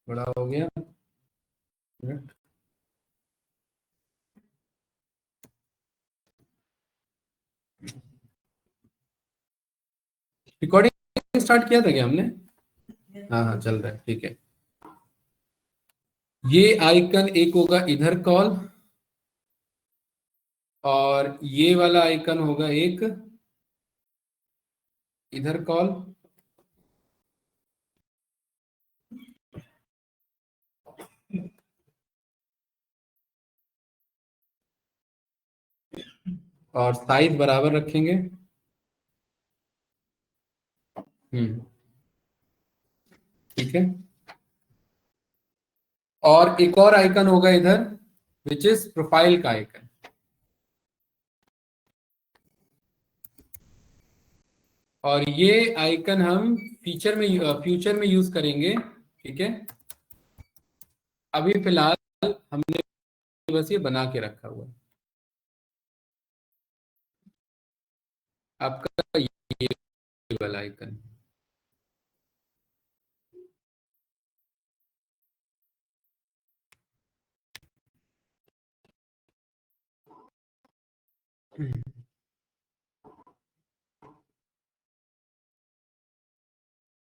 बड़ा हो गया। रिकॉर्डिंग स्टार्ट किया था क्या हमने? हाँ हाँ, चल रहा है, ठीक है। ये आइकन एक होगा इधर, कॉल, और ये वाला आइकन होगा एक इधर, कॉल। और साइज बराबर रखेंगे। ठीक है, और एक और आइकन होगा इधर, विच इज प्रोफाइल का आइकन। और ये आइकन हम फ्यूचर में यूज करेंगे। ठीक है, अभी फिलहाल हमने बस ये बना के रखा हुआ है आपका, ये वाला आइकन।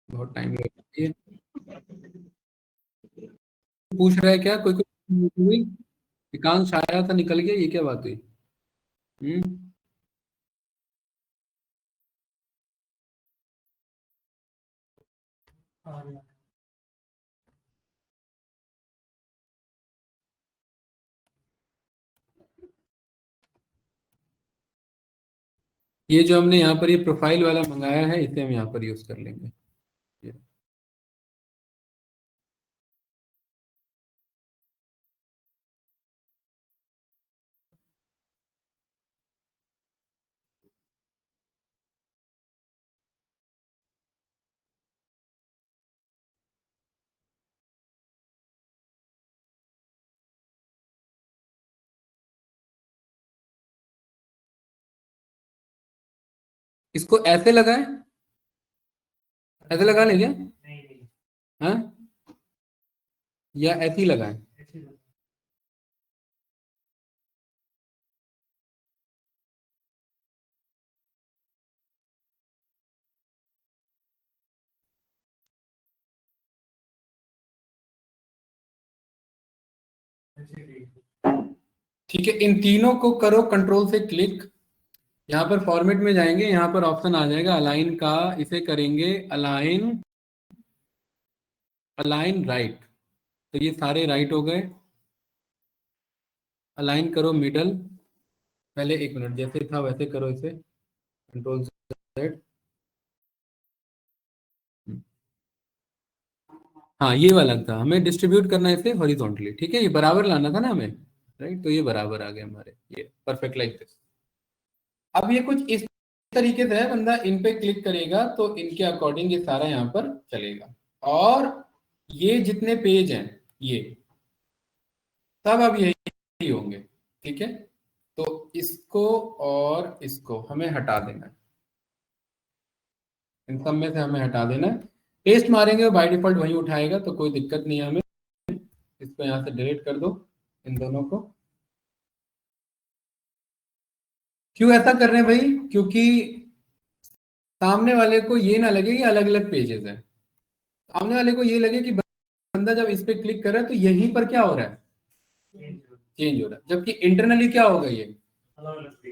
बहुत टाइम लगता है। पूछ रहा है क्या कोई कोई? एकांश आया था, निकल गया, ये क्या बात हुई? हम्म। ये जो हमने यहाँ पर ये प्रोफाइल वाला मंगाया है, इसे हम यहाँ पर यूज कर लेंगे। इसको ऐसे लगाए, ऐसे लगा लें क्या? हाँ, या ऐसे ही लगाए? ठीक है, इन तीनों को करो कंट्रोल से क्लिक। यहाँ पर फॉर्मेट में जाएंगे, यहाँ पर ऑप्शन आ जाएगा अलाइन का, इसे करेंगे अलाइन, अलाइन राइट। तो ये सारे राइट हो गए। अलाइन करो मिडल, पहले 1 मिनट, जैसे था वैसे करो इसे, कंट्रोल सेट। हाँ ये वाला था, हमें डिस्ट्रीब्यूट करना है इसे हॉरिजॉन्टली, ठीक है, ये बराबर लाना था ना हमें, राइट, तो ये बराबर आ गए हमारे, ये परफेक्ट लाइक दिस। अब ये कुछ इस तरीके से है, बंदा इन पे क्लिक करेगा तो इनके अकॉर्डिंग ये सारा यहाँ पर चलेगा। और ये जितने पेज हैं ये सब अब यही होंगे, ठीक है। तो इसको और इसको हमें हटा देना है, इन सब में से हमें हटा देना है। पेस्ट मारेंगे बाय डिफॉल्ट वही उठाएगा, तो कोई दिक्कत नहीं है हमें। इसको यहाँ से डिलीट कर दो, इन दोनों को। क्यों ऐसा कर रहे हैं भाई? क्योंकि सामने वाले को ये ना लगे कि अलग अलग पेजेस हैं, सामने वाले को ये लगे कि बंदा जब इस पे क्लिक कर रहा है तो यहीं पर क्या हो रहा है, चेंज हो रहा है, जबकि इंटरनली क्या होगा, ये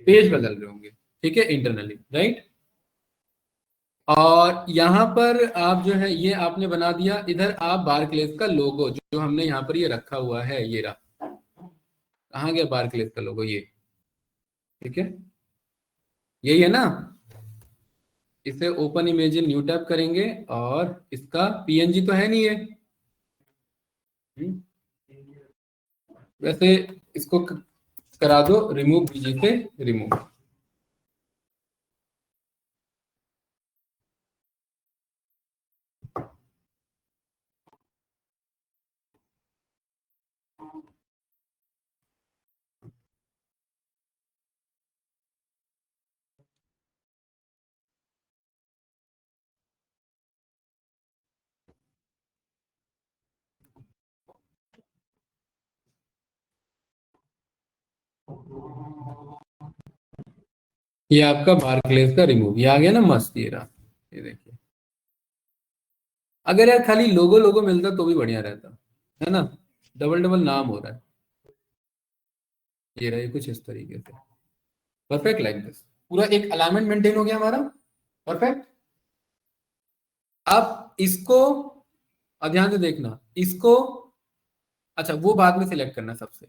पेज बदल रहे होंगे, ठीक है, इंटरनली, राइट। और यहाँ पर आप जो है ये आपने बना दिया, इधर आप बारक्लेस का लोगो जो हमने यहाँ पर ये रखा हुआ है, ये रहा, कहाँ गया बारक्लेस का लोगो, ये, ठीक है, यही है ना। इसे open image in new tab करेंगे, और इसका पीएनजी तो है नहीं है। हम्म, वैसे इसको करा दो रिमूव, बीजी से रिमूव। ये आपका बारक्लेस का रिमूव, ये आ गया ना, मस्त, ये रहा, ये देखिए। अगर यार खाली लोगो लोगो मिलता तो भी बढ़िया रहता, है ना, डबल डबल नाम हो रहा है। ये रहा, ये कुछ इस तरीके से, परफेक्ट लाइक दिस, पूरा एक अलाइनमेंट मेंटेन हो गया हमारा, परफेक्ट। अब इसको, अब ध्यान से देखना इसको, अच्छा वो बाद में सिलेक्ट करना, सबसे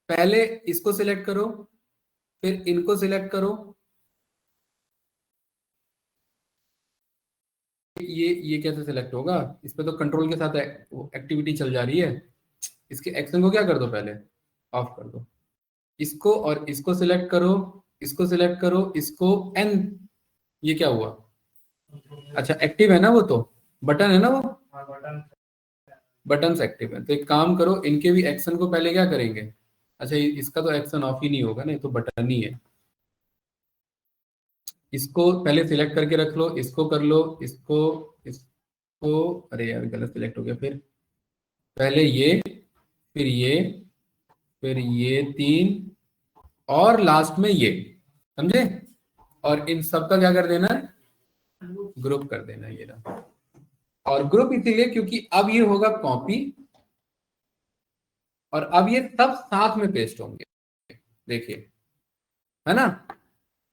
पहले इसको सिलेक्ट करो, फिर इनको सिलेक्ट करो। ये कैसे सिलेक्ट होगा, इस पे तो कंट्रोल के साथ एक्टिविटी चल जा रही है, इसके एक्शन को क्या कर दो, पहले ऑफ कर दो। इसको और इसको सिलेक्ट करो, इसको सिलेक्ट करो, इसको एन, ये क्या हुआ, अच्छा एक्टिव है ना वो, तो बटन है ना वो, बटन एक्टिव है, तो एक काम करो, इनके भी एक्शन को पहले क्या करेंगे, अच्छा इसका तो एक्शन ऑफ ही नहीं होगा ना, ये तो बटन ही है। इसको पहले सिलेक्ट करके रख लो, इसको कर लो, इसको, अरे यार गलत सिलेक्ट हो गया, फिर पहले ये, फिर ये, फिर ये तीन, और लास्ट में ये, समझे। और इन सब का क्या कर देना है, ग्रुप कर देना है, ये रहा। और ग्रुप इसीलिए क्योंकि अब ये होगा कॉपी, और अब ये सब साथ में पेस्ट होंगे, देखिए, है ना।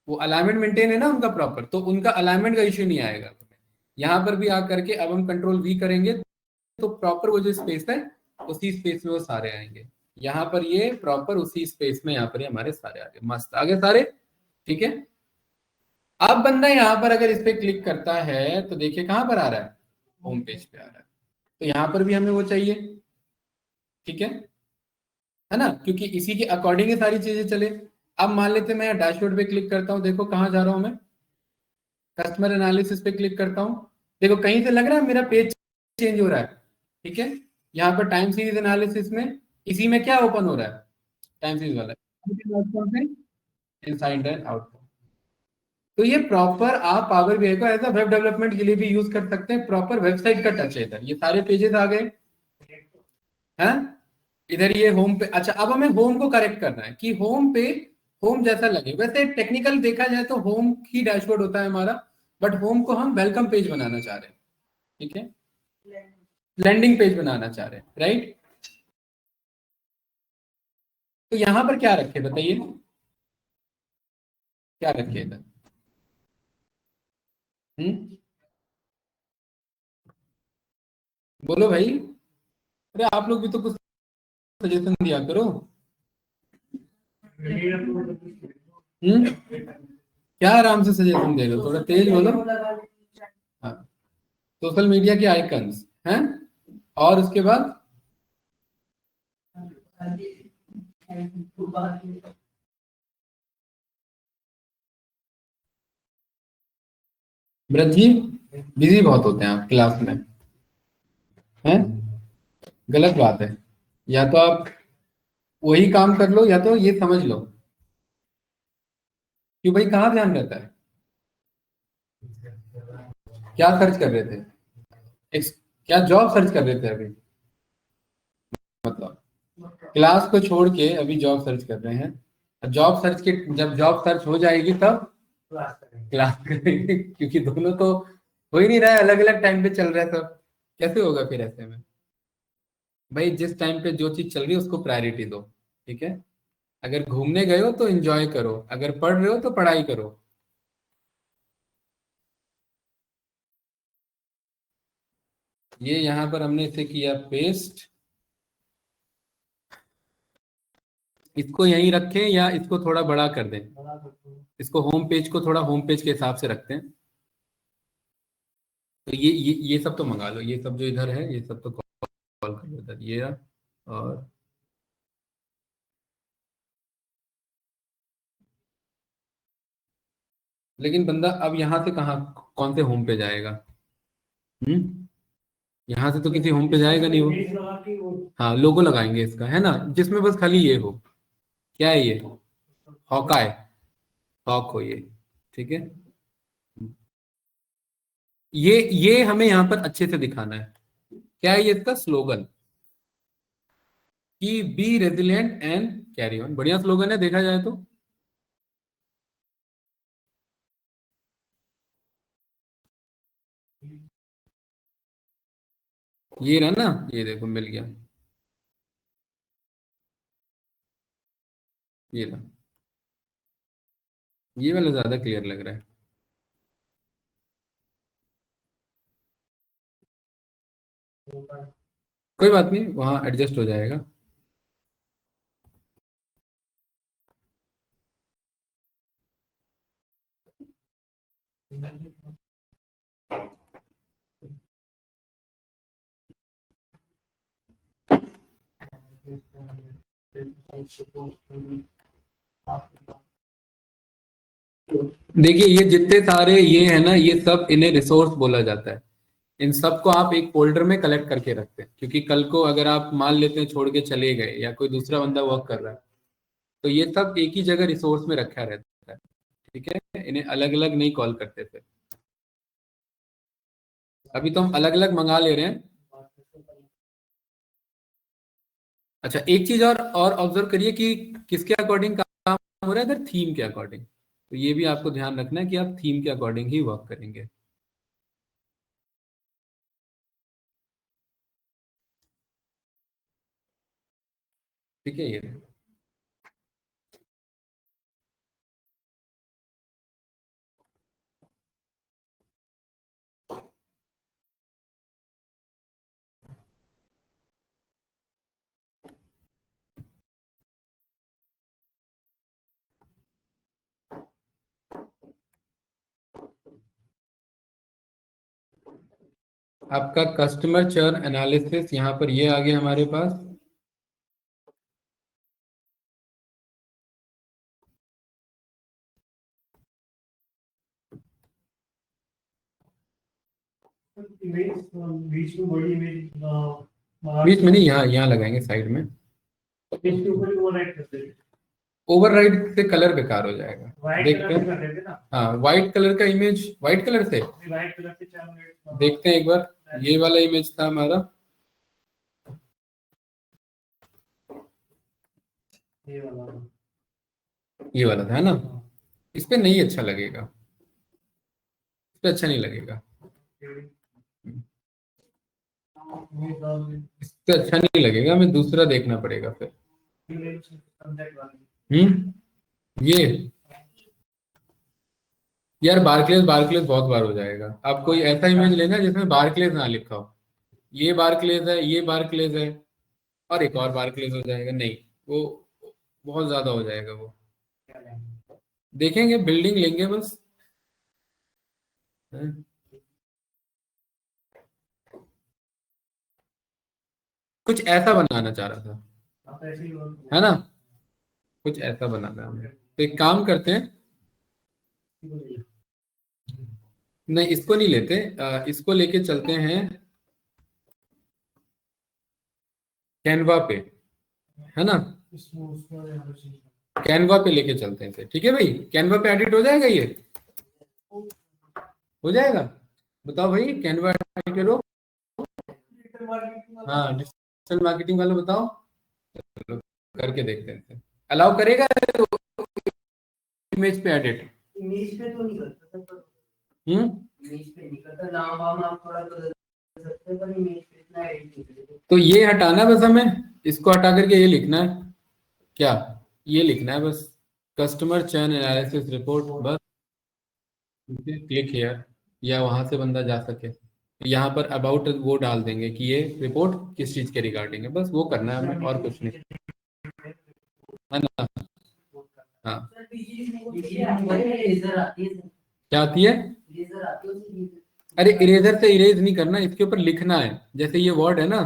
वो अलाइनमेंट मेंटेन है ना उनका प्रॉपर, तो उनका अलाइनमेंट का इश्यू नहीं आएगा। यहाँ पर भी आकर के अब हम कंट्रोल वी करेंगे, तो प्रॉपर वो जो स्पेस है उसी स्पेस में वो सारे आएंगे। यहाँ पर ये प्रॉपर उसी स्पेस में यहाँ पर ये हमारे सारे आ गए, मस्त आ गए सारे, ठीक है। अब बंदा यहाँ पर अगर इस पे क्लिक करता है तो देखिए कहाँ पर आ रहा है, होम पेज पे आ रहा है। तो यहाँ पर भी हमें वो चाहिए, ठीक है ना, क्योंकि इसी के अकॉर्डिंग ही सारी चीजें चले। अब मान लेते मैं डैशबोर्ड पे क्लिक करता हूँ, देखो कहाँ जा रहा हूँ मैं, कस्टमर एनालिसिस पे क्लिक करता हूँ, देखो कहीं से लग रहा है मेरा पेज चेंज हो रहा है, ठीक है। यहाँ पर टाइम सीरीज एनालिसिस में इसी में क्या ओपन हो रहा है, टाइम सीरीज वाला, इनसाइड एंड आउटपुट। तो ये प्रॉपर आप पावर बीआई को एज अ वेब डेवलपमेंट के लिए भी यूज कर सकते हैं, प्रॉपर वेबसाइट का टच है इधर, ये सारे पेजेस आ गए हैं। इधर ये होम पे, अच्छा अब हमें होम को करेक्ट करना है कि होम पे होम जैसा लगे। वैसे टेक्निकल देखा जाए तो होम ही डैशबोर्ड होता है हमारा, बट होम को हम वेलकम पेज बनाना चाह रहे हैं, ठीक है, लैंडिंग पेज बनाना चाह रहे हैं, राइट। तो यहाँ पर क्या रखे बताइए, क्या रखे इधर? बोलो भाई। अरे आप लोग भी तो कुछ सजेशन दिया करो। क्या आराम से सजेशन दे रहे हो, थोड़ा तेज बोलो। हाँ, सोशल मीडिया के आइकन्स हैं, और उसके बाद ब्रज जी बिजी बहुत होते हैं आप क्लास में, हैं? गलत बात है। या तो आप वही काम कर लो, या तो ये समझ लो कि भाई कहाँ ध्यान रहता है। क्या सर्च कर रहे थे? क्या जॉब सर्च कर रहे थे अभी? मतलब क्लास को छोड़ के अभी जॉब सर्च कर रहे हैं। जॉब सर्च के, जब जॉब सर्च हो जाएगी तब क्लास करेंगे, क्योंकि दोनों तो हो ही नहीं रहा है, अलग अलग टाइम पे चल रहा है सब। कैसे होगा फिर ऐसे में? भाई जिस टाइम पे जो चीज चल रही है उसको प्रायोरिटी दो, ठीक है? अगर घूमने गए हो तो एंजॉय करो, अगर पढ़ रहे हो तो पढ़ाई करो। ये यहाँ पर हमने इसे किया पेस्ट। इसको यहीं रखें या इसको थोड़ा बड़ा कर दें? इसको होम पेज को थोड़ा होम पेज के हिसाब से रखते हैं। तो ये सब तो मंगा लो, ये सब जो इधर है ये सब तो कॉल कर लो इधर, ये रहा। और लेकिन बंदा अब यहाँ से कहाँ, कौन से होम पे जाएगा? यहाँ से तो किसी होम पे जाएगा नहीं वो। हाँ, लोगो लगाएंगे इसका, है ना, जिसमें बस खाली ये हो। क्या है ये? हॉकाय, हॉक हो ये, ठीक है। ये हमें यहाँ पर अच्छे से दिखाना है। क्या है ये इसका स्लोगन? कि be resilient and carry on, बढ़िया स्लोगन है देखा जाए तो। ये रहा ना, ये देखो मिल गया, ये रहा। ये वाला ज्यादा क्लियर लग रहा है। कोई बात नहीं, वहां एडजस्ट हो जाएगा। देखिए ये जितने सारे ये है ना, ये सब इन्हें रिसोर्स बोला जाता है। इन सबको आप एक फोल्डर में कलेक्ट करके रखते हैं, क्योंकि कल को अगर आप मान लेते हैं छोड़ के चले गए या कोई दूसरा बंदा वर्क कर रहा है, तो ये सब एक ही जगह रिसोर्स में रखा रहता है। ठीक है, इन्हें अलग अलग नहीं कॉल करते थे। अभी तो हम अलग अलग मंगा ले रहे हैं। अच्छा, एक चीज और ऑब्जर्व करिए कि किसके अकॉर्डिंग काम हो रहा है इधर, थीम के अकॉर्डिंग। तो ये भी आपको ध्यान रखना है कि आप थीम के अकॉर्डिंग ही वर्क करेंगे। ठीक है, ये आपका कस्टमर चर्न एनालिसिस यहाँ पर ये आ गया हमारे पास। बीच में बड़ी इमेज, बीच में नहीं, यहाँ यहाँ लगाएंगे साइड में। इसके ऊपर ओवरराइड कर देंगे। ओवरराइड से कलर बेकार हो जाएगा, देखते हैं। हाँ, व्हाइट कलर का इमेज, व्हाइट कलर से, व्हाइट कलर से 4 मिनट देखते हैं एक बार। ये वाला इमेज था हमारा, ये वाला था, है ना? इस पे नहीं अच्छा लगेगा, इस पे अच्छा नहीं लगेगा, इस पे अच्छा नहीं लगेगा, हमें दूसरा देखना पड़ेगा फिर। ये यार बार्कलेज बार्कलेज बहुत बार हो जाएगा। आप कोई ऐसा इमेज लेना जिसमें बार्कलेज ना लिखा हो। ये बार्कलेज है, ये बार्कलेज है, और एक और बार्कलेज हो जाएगा, नहीं वो बहुत ज्यादा हो जाएगा वो। देखेंगे, बिल्डिंग लेंगे बस। हैं? कुछ ऐसा बनाना चाह रहा था, है ना, कुछ ऐसा बनाना है हमें। तो एक काम करते हैं, नहीं इसको नहीं लेते, इसको लेके चलते हैं कैनवा पे, है ना, कैनवा पे लेके चलते हैं इसे, ठीक है भाई। कैनवा पे एडिट हो जाएगा ये, हो जाएगा। बताओ भाई, कैनवा एडिट करो। हाँ डिजिटल मार्केटिंग वाले बताओ। चलो करके देखते हैं, अलाउ करेगा इमेज पे एडिट। इमेज पे तो नहीं करता। इमेज पे नहीं करता, नाम वाम आप थोड़ा बदल सकते हैं, पर इमेज पे इतना एडिट नहीं करेगा। तो ये हटाना है बस हमें, इसको हटा करके ये लिखना है, क्या ये लिखना है बस, कस्टमर चर्न एनालिसिस रिपोर्ट, बस क्लिक हियर, या वहां से बंदा जा सके। यहाँ पर अबाउट वो डाल देंगे कि ये रिपोर्ट किस चीज के रिगार्डिंग है, बस वो करना है हमें और कुछ नहीं, है ना। हाँ क्या आती है? अरे इरेजर से इरेज नहीं करना, इसके ऊपर लिखना है, जैसे ये वर्ड है ना,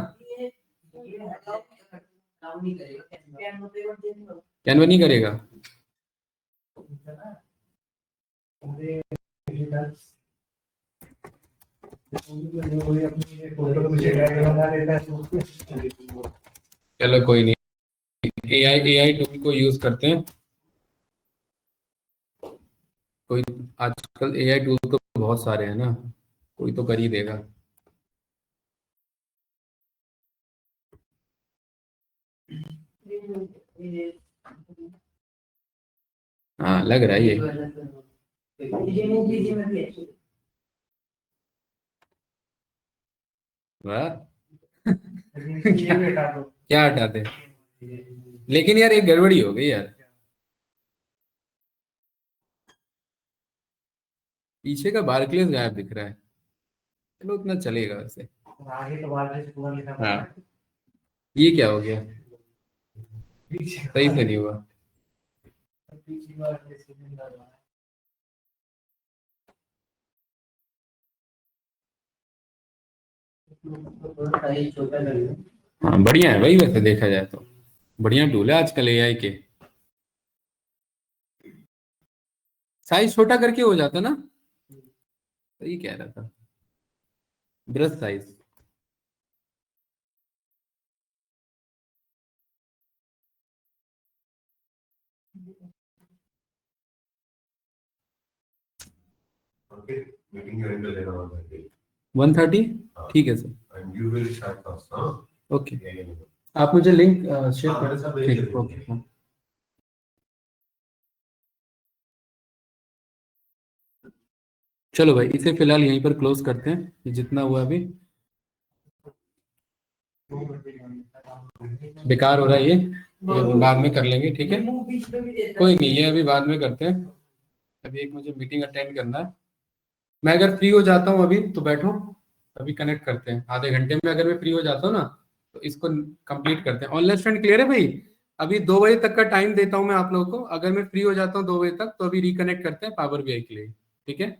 कैनवा नहीं करेगा। चलो कोई नहीं, एआई टूल को यूज करते हैं। कोई आजकल एआई टूल तो बहुत सारे हैं ना, कोई तो कर ही देगा। हाँ लग रहा है ये। वाह क्या हटाते, लेकिन यार एक गड़बड़ी हो गई यार, पीछे का बार्कलेज गायब दिख रहा है। चलो उतना चलेगा वैसे। हाँ ये क्या हो गया, सही से नहीं हुआ। हाँ बढ़िया है भाई, वैसे देखा जाए तो बढ़िया टूल है आजकल एआई के। साइज छोटा करके हो जाता ना, सही कह रहा था, ब्रश साइज। मीटिंग 1:30, ठीक है सर। ओके आप मुझे लिंक शेयर कर, ठीक ओके। चलो भाई इसे फिलहाल यहीं पर क्लोज करते हैं, ये जितना हुआ अभी बेकार हो रहा है ये बाद में कर लेंगे, ठीक है कोई नहीं, ये अभी बाद में करते हैं। अभी एक मुझे मीटिंग अटेंड करना है। मैं अगर फ्री हो जाता हूँ अभी तो बैठो, अभी कनेक्ट करते हैं आधे घंटे में, अगर मैं फ्री हो जाता हूँ ना तो इसको कंप्लीट करते हैं। ऑनलाइन स्टूडेंट क्लियर है भाई? अभी 2 बजे तक का टाइम देता हूँ मैं आप लोगों को, अगर मैं फ्री हो जाता हूँ 2 बजे तक तो अभी रिकनेक्ट करते हैं पावर बीआई के लिए, ठीक है।